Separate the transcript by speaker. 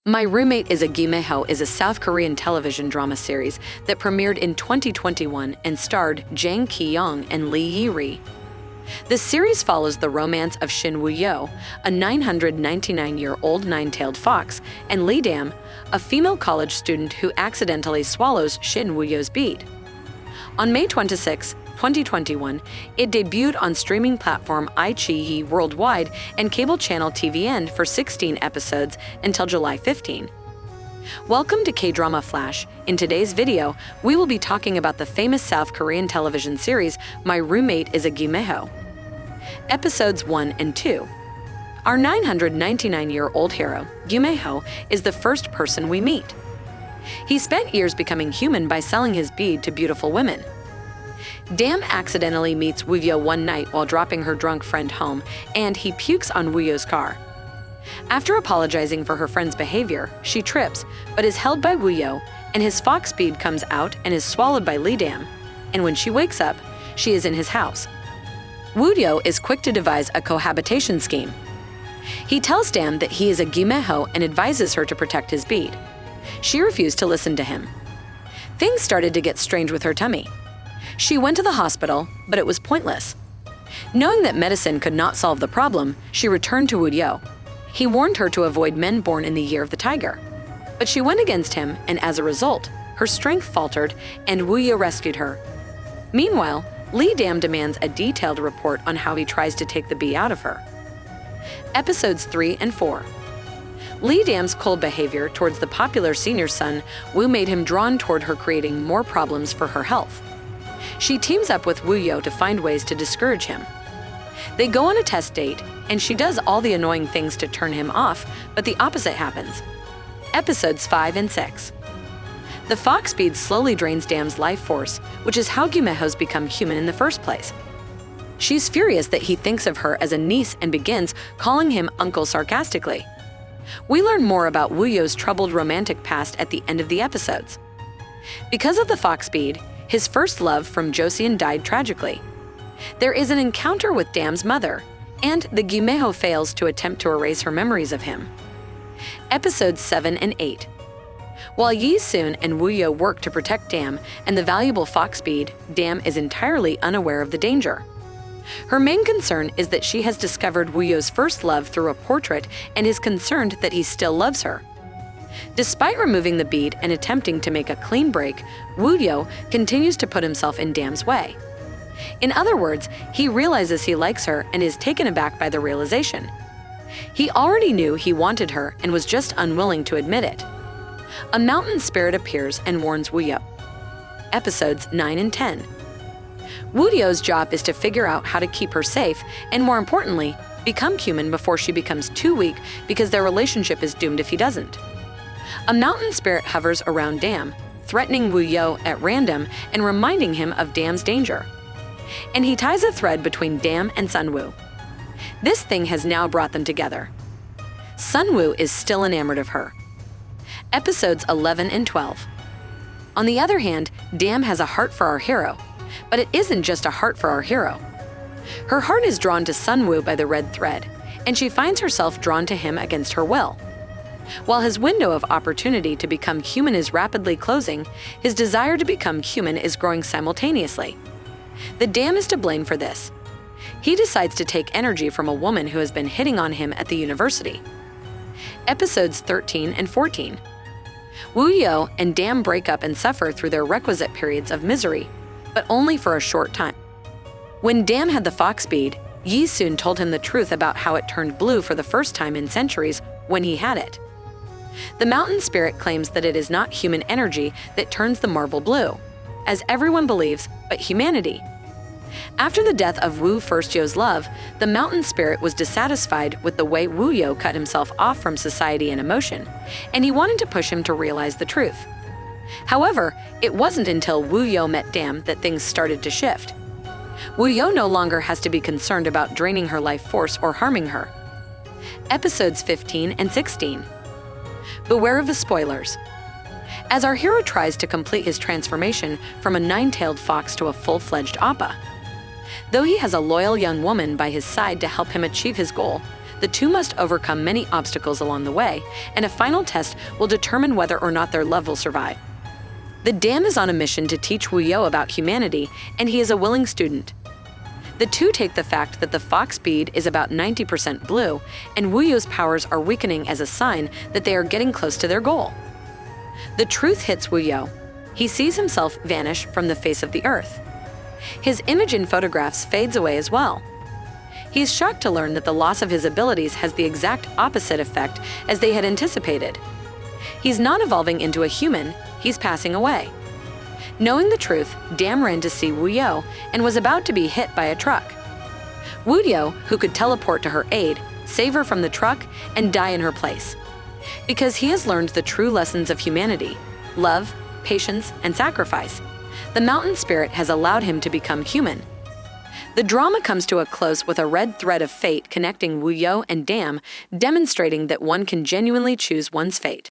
Speaker 1: My Roommate is a Gumiho is a South Korean television drama series that premiered in 2021 and starred Jang Ki-young and Lee Yi-ri. The series follows the romance of Shin Woo Yeo, a 999-year-old nine-tailed fox, and Lee Dam, a female college student who accidentally swallows Shin Woo Yeo's bead. On May 26, 2021, it debuted on streaming platform iQIYI worldwide and cable channel TVN for 16 episodes until July 15. Welcome to Kdrama Flash. In today's video, we will be talking about the famous South Korean television series My Roommate is a Gumiho. Episodes 1 and 2. Our 999-year-old hero, Gumiho, is the first person we meet. He spent years becoming human by selling his bead to beautiful women. Dam accidentally meets Woo Yeo one night while dropping her drunk friend home, and he pukes on Woo Yeo's car. After apologizing for her friend's behavior, she trips, but is held by Woo Yeo, and his fox bead comes out and is swallowed by Lee Dam, and when she wakes up, she is in his house. Woo Yeo is quick to devise a cohabitation scheme. He tells Dam that he is a Gumiho and advises her to protect his bead. She refused to listen to him. Things started to get strange with her tummy. She went to the hospital, but it was pointless. Knowing that medicine could not solve the problem, she returned to Woo Yeo. He warned her to avoid men born in the year of the tiger. But she went against him, and as a result, her strength faltered, and Woo Yeo rescued her. Meanwhile, Lee Dam demands a detailed report on how he tries to take the bee out of her. Episodes 3 and 4. Lee Dam's cold behavior towards the popular senior son, Woo, made him drawn toward her, creating more problems for her health. She teams up with Woo Yeo to find ways to discourage him. They go on a test date, and she does all the annoying things to turn him off, but the opposite happens. Episodes 5 and 6. The fox bead slowly drains Dam's life force, which is how Gumihos become human in the first place. She's furious that he thinks of her as a niece and begins calling him uncle sarcastically. We learn more about Woo Yeo's troubled romantic past at the end of the episodes. Because of the fox bead, his first love from Joseon died tragically. There is an encounter with Dam's mother, and the Gumiho fails to attempt to erase her memories of him. Episodes 7 and 8. While Yi Soon and Woo Yeo work to protect Dam and the valuable fox bead, Dam is entirely unaware of the danger. Her main concern is that she has discovered Woo Yeo's first love through a portrait and is concerned that he still loves her. Despite removing the bead and attempting to make a clean break, Woo Yeo continues to put himself in Dam's way. In other words, he realizes he likes her and is taken aback by the realization. He already knew he wanted her and was just unwilling to admit it. A mountain spirit appears and warns Woo Yeo. Episodes 9 and 10. Woo Yeo's job is to figure out how to keep her safe and, more importantly, become human before she becomes too weak because their relationship is doomed if he doesn't. A mountain spirit hovers around Dam, threatening Woo Yeo at random and reminding him of Dam's danger. And he ties a thread between Dam and Sunwoo. This thing has now brought them together. Sunwoo is still enamored of her. Episodes 11 and 12. On the other hand, Dam has a heart for our hero, but it isn't just a heart for our hero. Her heart is drawn to Sunwoo by the red thread, and she finds herself drawn to him against her will. While his window of opportunity to become human is rapidly closing, his desire to become human is growing simultaneously. The Dam is to blame for this. He decides to take energy from a woman who has been hitting on him at the university. Episodes 13 and 14. Woo Yeo and Dam break up and suffer through their requisite periods of misery, but only for a short time. When Dam had the fox bead, Yi Soon told him the truth about how it turned blue for the first time in centuries when he had it. The mountain spirit claims that it is not human energy that turns the marble blue, as everyone believes, but humanity. After the death of Woo First Yeo's love, the mountain spirit was dissatisfied with the way Woo Yeo cut himself off from society and emotion, and he wanted to push him to realize the truth. However, it wasn't until Woo Yeo met Dam that things started to shift. Woo Yeo no longer has to be concerned about draining her life force or harming her. Episodes 15 and 16. Beware of the spoilers. As our hero tries to complete his transformation from a nine-tailed fox to a full-fledged appa. Though he has a loyal young woman by his side to help him achieve his goal, The two must overcome many obstacles along the way, and a final test will determine whether or not their love will survive. The dam is on a mission to teach Woo Yeo about humanity, and he is a willing student. The two take the fact that the fox bead is about 90% blue, and Woo Yeo's powers are weakening as a sign that they are getting close to their goal. The truth hits Woo Yeo. He sees himself vanish from the face of the earth. His image in photographs fades away as well. He is shocked to learn that the loss of his abilities has the exact opposite effect as they had anticipated. He's not evolving into a human, he's passing away. Knowing the truth, Dam ran to see Woo Yeo and was about to be hit by a truck. Woo Yeo, who could teleport to her aid, save her from the truck and die in her place. Because he has learned the true lessons of humanity, love, patience, and sacrifice, the mountain spirit has allowed him to become human. The drama comes to a close with a red thread of fate connecting Woo Yeo and Dam, demonstrating that one can genuinely choose one's fate.